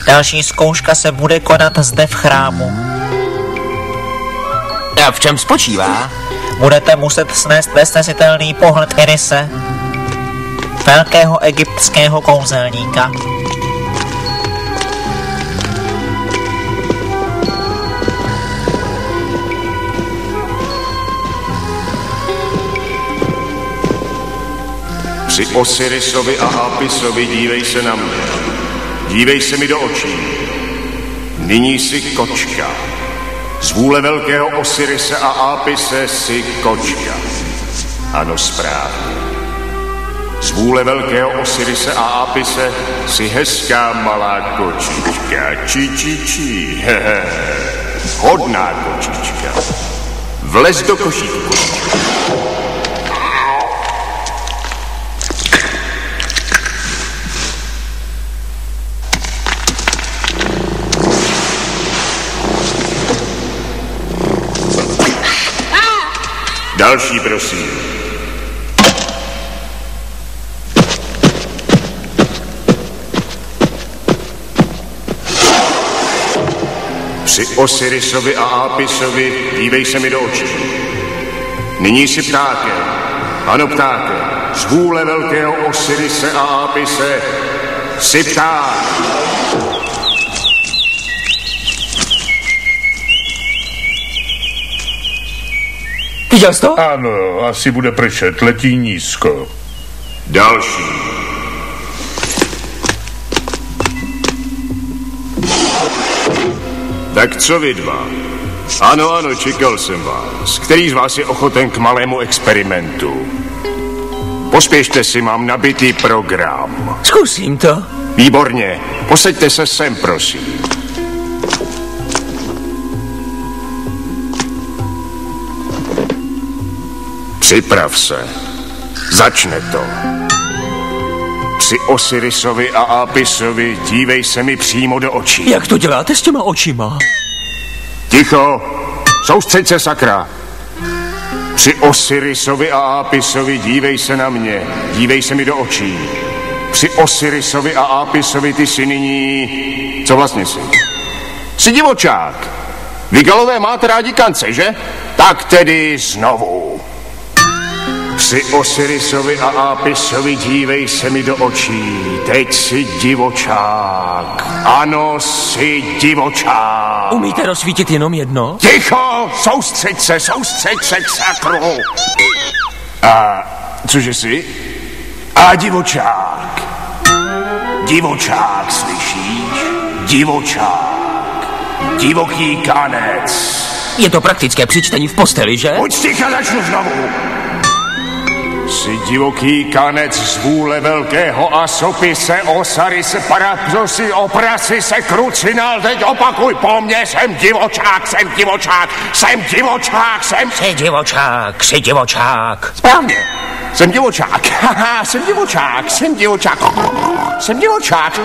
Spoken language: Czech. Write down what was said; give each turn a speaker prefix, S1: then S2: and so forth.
S1: Další zkouška se bude konat zde v chrámu.
S2: A v čem spočívá?
S1: Budete muset snést nesnesitelný pohled Irise, velkého egyptského kouzelníka.
S3: Při Osirisovi a Apisovi dívej se na mě. Dívej se mi do očí. Nyní jsi kočka. Z vůle velkého Osirise a Apise jsi kočka. Ano, správně. Z vůle velkého Osirise a Apise jsi hezká malá kočička. Čí. Hodná kočička. Vlez do košíku, kočička. Další, prosím. Při Osirisovi a Apisovi dívej se mi do očí. Nyní jsi ptákem. Ano, ptákem. Z vůle velkého Osirise a Apise jsi pták.
S2: Viděl jsi to?
S4: Ano, asi bude pršet, letí nízko.
S3: Další. Tak co vy dva? Ano, čekal jsem vás. Který z vás je ochoten k malému experimentu? Pospěšte si, mám nabitý program.
S2: Zkusím to.
S3: Výborně. Posaďte se sem, prosím. Připrav se. Začne to. Při Osirisovi a Apisovi dívej se mi přímo do očí.
S2: Jak to děláte s těma očima?
S3: Ticho. Soustřeď se, sakra. Při Osirisovi a Apisovi dívej se na mě. Dívej se mi do očí. Při Osirisovi a Apisovi ty jsi nyní... Co vlastně jsi? Jsi divočák. Vy galové máte rádi kance, že? Tak tedy znovu. Při Osirisovi a Apisovi dívej se mi do očí. Teď jsi divočák. Ano, jsi divočák.
S2: Umíte rozsvítit jenom jedno?
S3: Ticho! Soustřeď se k sakru. A cože jsi? A divočák. Divočák, slyšíš? Divočák. Divoký kanec.
S2: Je to praktické při čtení v posteli, že?
S3: Buď ticha, začnu znovu. Jsi divoký kanec z vůle velkého Asopise, Osarise, Parapsosi, Oprasi se krucinál, teď opakuj po mně, jsem divočák.
S2: Jsi divočák.
S3: Správně, jsem divočák, jsem divočák.